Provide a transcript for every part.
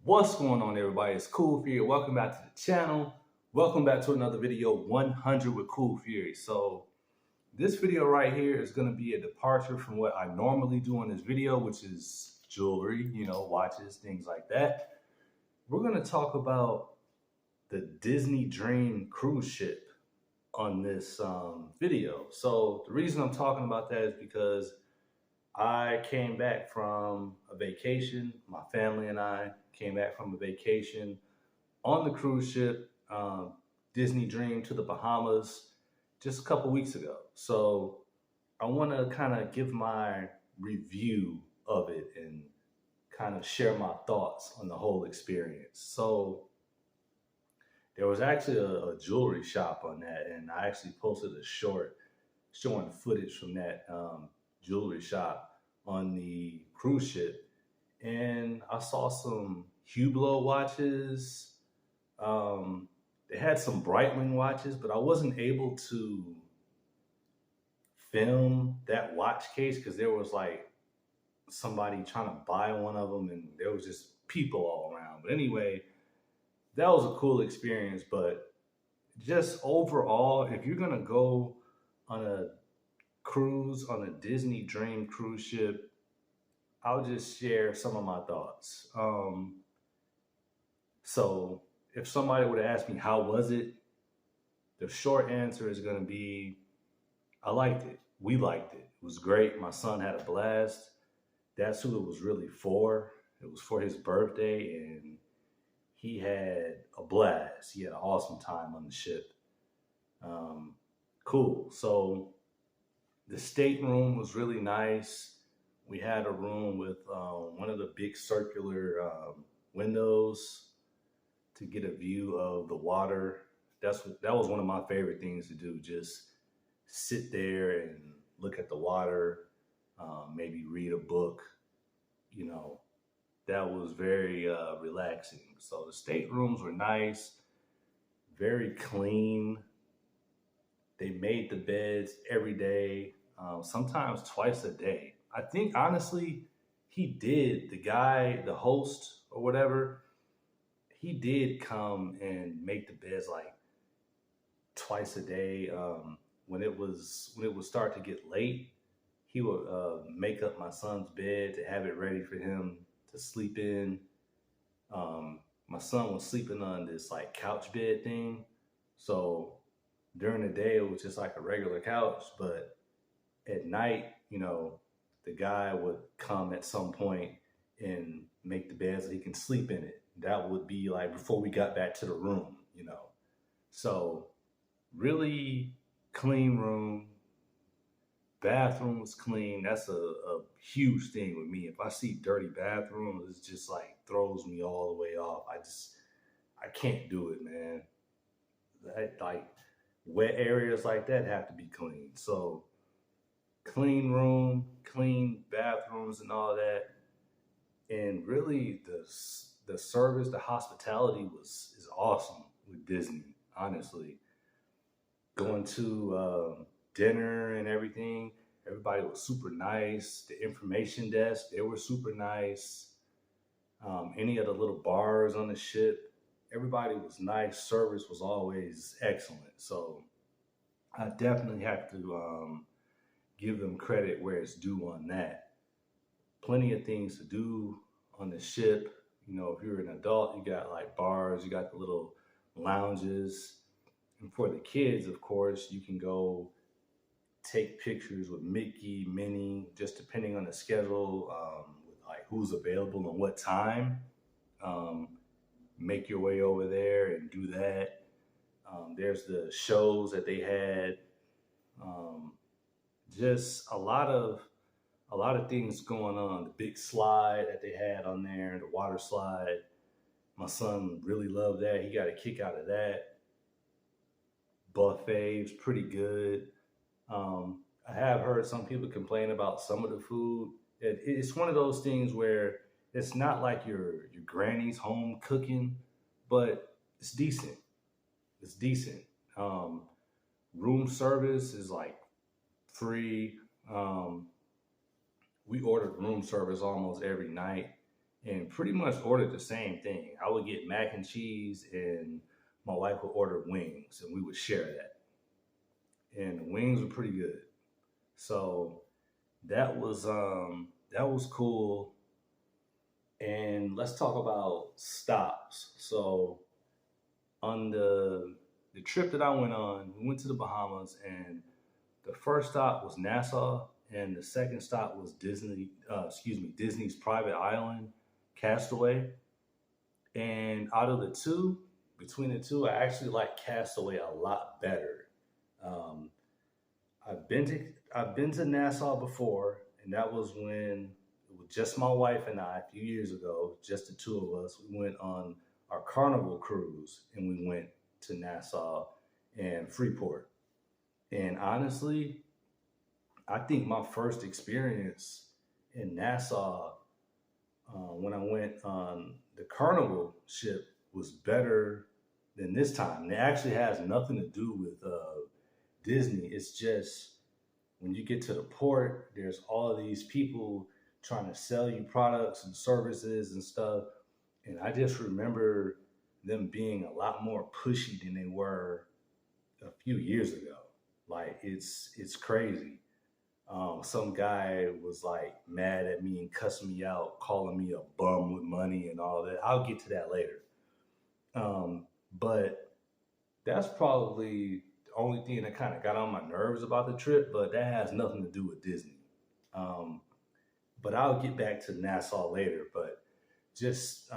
What's going on, everybody? It's Cool Fury. Welcome back to the channel. Welcome back to another video, 100 with Cool Fury. So this video right here is going to be a departure from what I normally do in this video, which is jewelry, watches, things like that. We're going to talk about the Disney Dream cruise ship on this video. So the reason I'm talking about that is because I came back from a vacation. My family and I came back from a vacation on the cruise ship, Disney Dream to the Bahamas, just a couple weeks ago. So I want to kind of give my review of it and kind of share my thoughts on the whole experience. So there was actually a jewelry shop on that, and I actually posted a short showing footage from that jewelry shop on the cruise ship, and I saw some Hublot watches. They had some Breitling watches, but I wasn't able to film that watch case because there was like somebody trying to buy one of them, and there was just people all around. But anyway, that was a cool experience. But just overall, if you're gonna go on a cruise on a Disney Dream cruise ship, I'll just share some of my thoughts. So if somebody would ask me how was it, the short answer is going to be I liked it. We liked it. It was great. My son had a blast. That's who it was really for. It was for his birthday, and he had a blast. He had an awesome time on the ship. Cool. So the stateroom was really nice. We had a room with one of the big circular windows to get a view of the water. That was one of my favorite things to do. Just sit there and look at the water, maybe read a book. That was very relaxing. So the staterooms were nice, very clean. They made the beds every day, sometimes twice a day. I think, honestly, the guy, the host or whatever, he did come and make the beds like twice a day. When it would start to get late, he would make up my son's bed to have it ready for him to sleep in. My son was sleeping on this like couch bed thing. So during the day, it was just like a regular couch, but at night, the guy would come at some point and make the bed so he can sleep in it. That would be like before we got back to the room. So really clean room. Bathroom was clean. That's a huge thing with me. If I see dirty bathrooms, it just like throws me all the way off. I can't do it, man. Like wet areas like that have to be clean. So clean room, clean bathrooms and all that. And really the service, the hospitality is awesome with Disney, honestly. Going to dinner and everything, everybody was super nice. The information desk, they were super nice. Any of the little bars on the ship, everybody was nice. Service was always excellent. So I definitely have to give them credit where it's due on that. Plenty of things to do on the ship. If you're an adult, you got like bars, you got the little lounges. And for the kids, of course, you can go take pictures with Mickey, Minnie, just depending on the schedule, with like who's available and what time. Make your way over there and do that. There's the shows that they had. Just a lot of things going on. The big slide that they had on there, the water slide. My son really loved that. He got a kick out of that. Buffet was pretty good. I have heard some people complain about some of the food. It's one of those things where it's not like your granny's home cooking, but it's decent. It's decent. Room service is like free. We ordered room service almost every night, and pretty much ordered the same thing. I would get mac and cheese, and my wife would order wings, and we would share that. And the wings were pretty good. So that was cool. And let's talk about stops. So on the trip that I went on, we went to the Bahamas, and the first stop was Nassau, and the second stop was Disney's private island, Castaway. And out of the two, between the two, I actually like Castaway a lot better. Um, I've been to Nassau before, and that was when it was just my wife and I a few years ago, just the two of us. We went on our Carnival cruise, and we went to Nassau and Freeport. And honestly, I think my first experience in Nassau, when I went on the Carnival ship, was better than this time. And it actually has nothing to do with Disney. It's just when you get to the port, there's all of these people trying to sell you products and services and stuff. And I just remember them being a lot more pushy than they were a few years ago. Like it's crazy. Some guy was like mad at me and cussing me out, calling me a bum with money and all that. I'll get to that later. But that's probably the only thing that kind of got on my nerves about the trip, but that has nothing to do with Disney. Um, but I'll get back to Nassau later. But just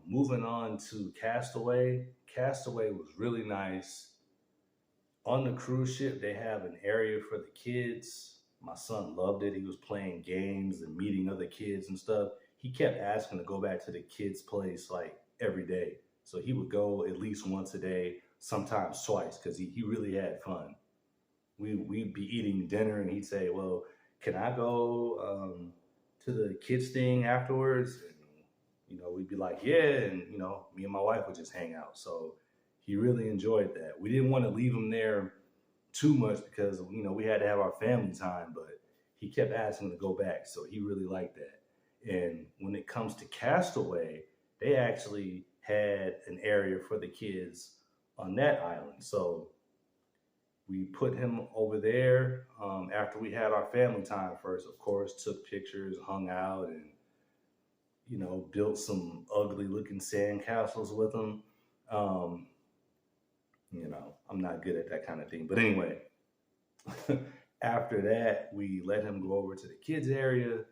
moving on to Castaway, Castaway was really nice. On the cruise ship, they have an area for the kids. My son loved it. He was playing games and meeting other kids and stuff. He kept asking to go back to the kids' place like every day. So he would go at least once a day, sometimes twice, because he really had fun. We'd be eating dinner, and he'd say, "Well, can I go to the kids thing afterwards?" And we'd be like, "Yeah," and me and my wife would just hang out. So he really enjoyed that. We didn't want to leave him there too much because we had to have our family time, but he kept asking to go back, so he really liked that. And when it comes to Castaway, they actually had an area for the kids on that island. So we put him over there after we had our family time first. Of course, took pictures, hung out, and built some ugly looking sand castles with him. Um, I'm not good at that kind of thing. But anyway, after that, we let him go over to the kids area.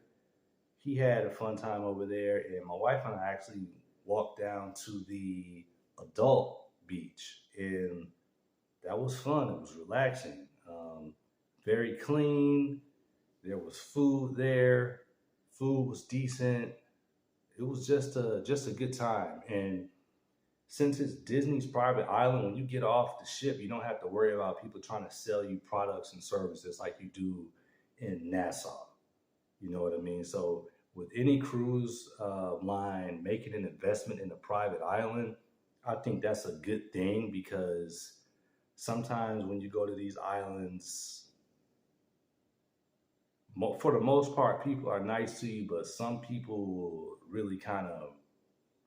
He had a fun time over there, and my wife and I actually walked down to the adult beach, and that was fun. It was relaxing, very clean. There was food there. Food was decent. It was just a good time. And since it's Disney's private island, when you get off the ship, you don't have to worry about people trying to sell you products and services like you do in Nassau. You know what I mean? So with any cruise line making an investment in a private island, I think that's a good thing because sometimes when you go to these islands, for the most part, people are nice to you, but some people will really kind of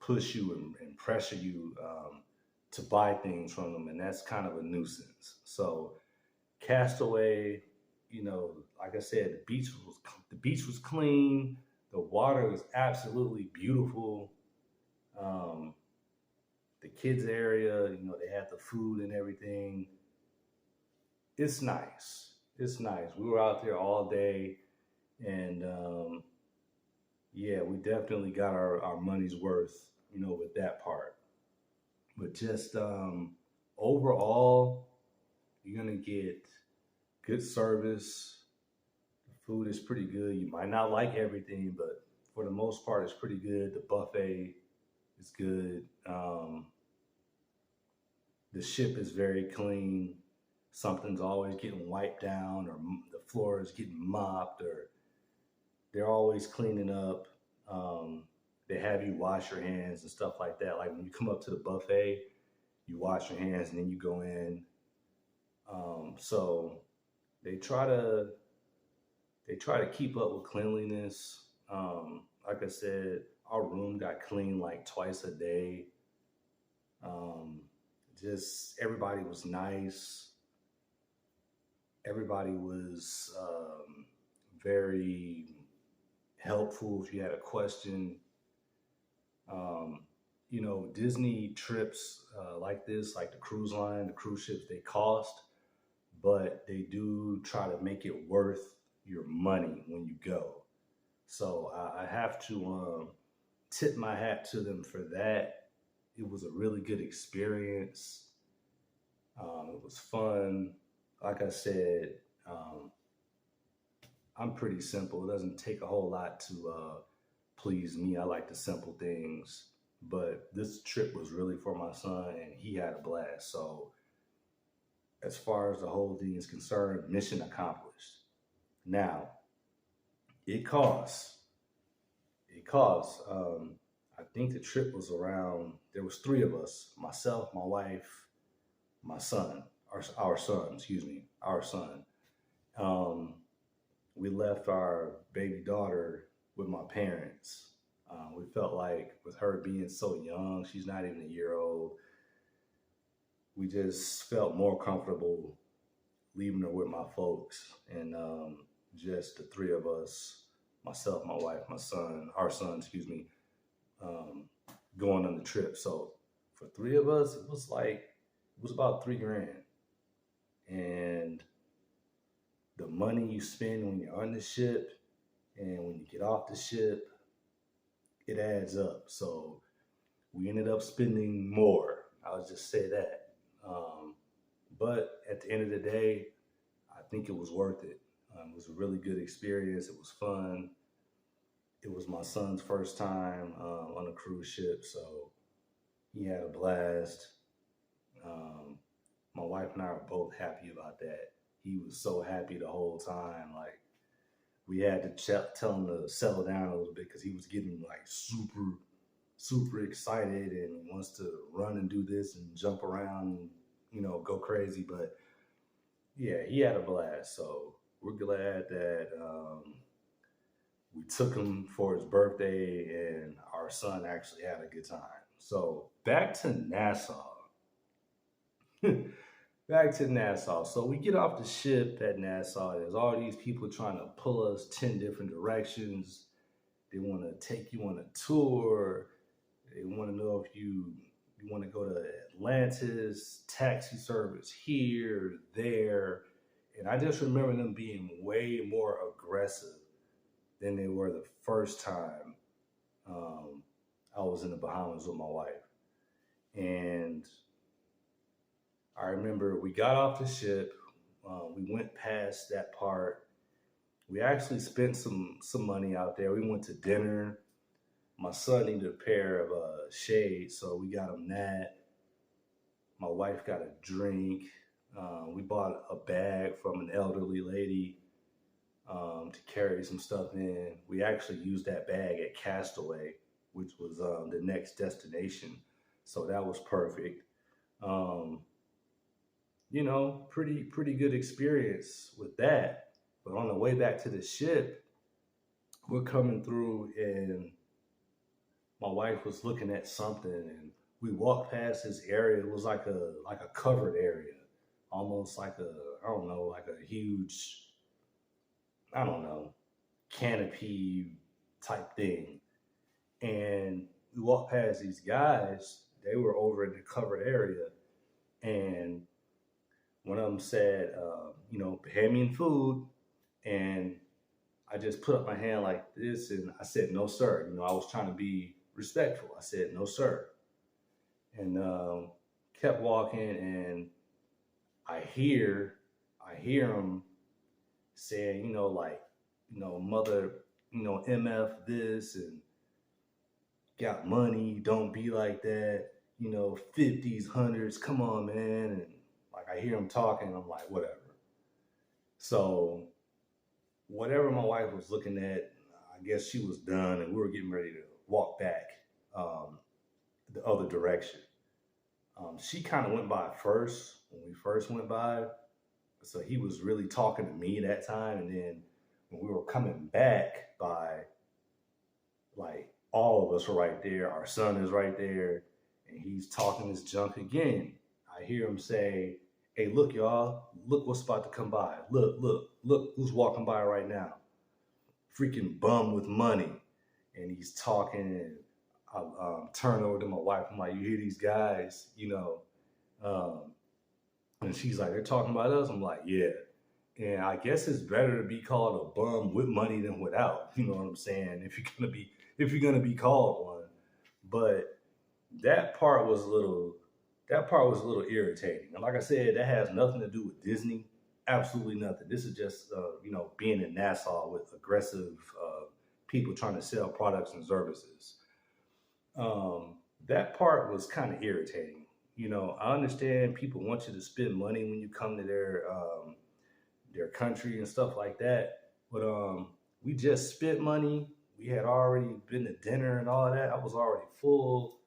push you and pressure you to buy things from them, and that's kind of a nuisance. So Castaway, like I said, the beach was clean. The water was absolutely beautiful. Um, the kids area, they had the food and everything. It's nice. It's nice. We were out there all day, and yeah, we definitely got our money's worth, with that part. But just overall, you're gonna get good service. The food is pretty good. You might not like everything, but for the most part, it's pretty good. The buffet is good. The ship is very clean. Something's always getting wiped down, or the floor is getting mopped, or they're always cleaning up. Um, they have you wash your hands and stuff like that. Like when you come up to the buffet, you wash your hands and then you go in. So they try to keep up with cleanliness. Like I said, Our room got cleaned like twice a day. Um, just everybody was nice. Everybody was very helpful if you had a question. Um, Disney trips like this, like the cruise line, the cruise ships, they cost, but they do try to make it worth your money when you go. So I have to tip my hat to them for that. It was a really good experience. It was fun. Like I said, um, I'm pretty simple. It doesn't take a whole lot to please me. I like the simple things. But this trip was really for my son, and he had a blast. So, as far as the whole thing is concerned, mission accomplished. Now, it costs. It costs. I think the trip was around. There was three of us: myself, my wife, my son, our son. Excuse me, our son. Um, we left our baby daughter with my parents. We felt like with her being so young, she's not even a year old. We just felt more comfortable leaving her with my folks and just the three of us, myself, my wife, my son, our son, excuse me, um, going on the trip. So for three of us, it was about 3 grand. And the money you spend when you're on the ship and when you get off the ship, it adds up. So we ended up spending more. I'll just say that. Um, but at the end of the day, I think it was worth it. It was a really good experience. It was fun. It was my son's first time on a cruise ship, so he had a blast. Um, my wife and I were both happy about that. He was so happy the whole time. Like we had to tell him to settle down a little bit because he was getting like super excited and wants to run and do this and jump around and go crazy. But yeah, he had a blast. So we're glad that we took him for his birthday and our son actually had a good time. So back to Nassau. Back to Nassau. So we get off the ship at Nassau. There's all these people trying to pull us 10 different directions. They want to take you on a tour. They want to know if you want to go to Atlantis, taxi service here, there. And I just remember them being way more aggressive than they were the first time um, I was in the Bahamas with my wife. And I remember we got off the ship. We went past that part. We actually spent some money out there. We went to dinner. My son needed a pair of shades, so we got him that. My wife got a drink. We bought a bag from an elderly lady to carry some stuff in. We actually used that bag at Castaway, which was the next destination. So that was perfect. Um, pretty good experience with that. But on the way back to the ship, we're coming through and my wife was looking at something and we walked past this area. It was like a covered area, almost like a I don't know, like a huge I don't know, canopy type thing. And we walked past these guys, they were over in the covered area, and one of them said, Bahamian food. And I just put up my hand like this and I said, no, sir. I was trying to be respectful. I said, no, sir. And kept walking and I hear him saying, mother, MF this and got money, don't be like that, 50s, hundreds, come on, man. And like I hear him talking, I'm like, whatever. So whatever my wife was looking at, I guess she was done and we were getting ready to walk back the other direction. She kind of went by first when we first went by. So he was really talking to me that time. And then when we were coming back by like All of us are right there. Our son is right there, and he's talking this junk again. I hear him say, "Hey, look, y'all! Look what's about to come by! Look who's walking by right now! Freaking bum with money!" And he's talking, and I turn over to my wife. I'm like, "You hear these guys? Um, and she's like, they're talking about us. I'm like, yeah. And I guess it's better to be called a bum with money than without. You know what I'm saying? If you're gonna be called one. But that part was a little that part was a little irritating. And like I said, that has nothing to do with Disney. Absolutely nothing. This is just being in Nassau with aggressive people trying to sell products and services. That part was kind of irritating. I understand people want you to spend money when you come to their country and stuff like that, but we just spent money. We had already been to dinner and all that. I was already full.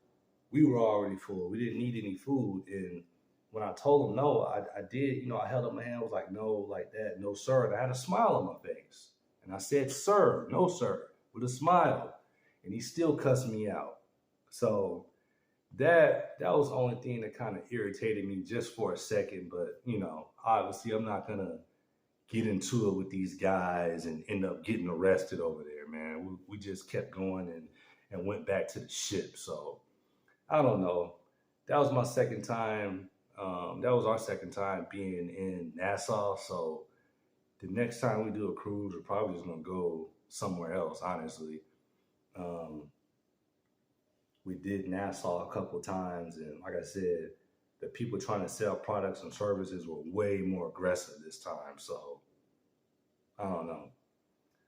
We were already full. We didn't need any food. And when I told him no, I did. I held up my hand. I was like, no, like that, no sir. And I had a smile on my face, and I said, sir, no sir, with a smile, and he still cussed me out. So that was the only thing that kind of irritated me just for a second. But obviously, I'm not gonna get into it with these guys and end up getting arrested over there, man. We just kept going and went back to the ship. So I don't know. That was my second time. That was our second time being in Nassau. So the next time we do a cruise, we're probably just gonna go somewhere else. Honestly, um, we did Nassau a couple of times, and like I said, the people trying to sell products and services were way more aggressive this time. So I don't know.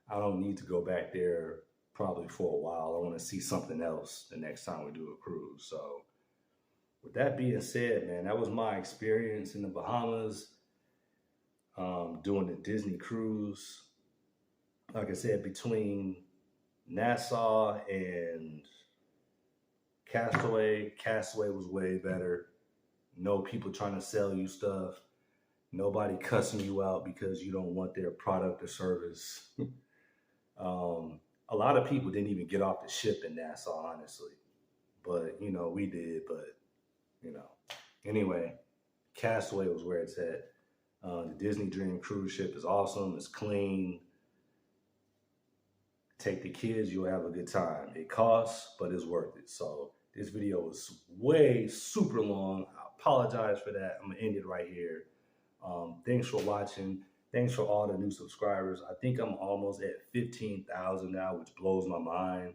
I don't need to go back there probably for a while. I want to see something else the next time we do a cruise. So with that being said, man, that was my experience in the Bahamas, doing the Disney cruise. Like I said, between Nassau and Castaway was way better. No people trying to sell you stuff. Nobody cussing you out because you don't want their product or service. A lot of people didn't even get off the ship in Nassau, honestly. But, we did. But, you know, anyway, Castaway was where it's at. The Disney Dream cruise ship is awesome. It's clean. Take the kids, you'll have a good time. It costs, but it's worth it. So this video was way super long. I apologize for that. I'm gonna end it right here. Thanks for watching. Thanks for all the new subscribers. I think I'm almost at 15,000 now, which blows my mind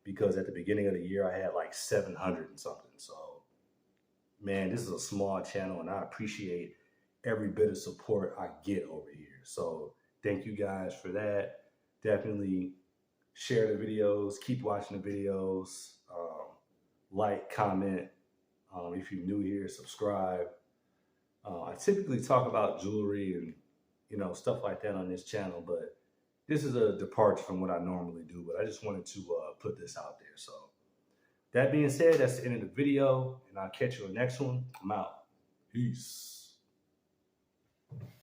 because at the beginning of the year, I had like 700 and something. So, man, this is a small channel and I appreciate every bit of support I get over here. So thank you guys for that. Definitely share the videos, keep watching the videos, like, comment. If you're new here, subscribe. I typically talk about jewelry and stuff like that on this channel, but this is a departure from what I normally do. But I just wanted to put this out there. So that being said, that's the end of the video, and I'll catch you on the next one. I'm out. Peace.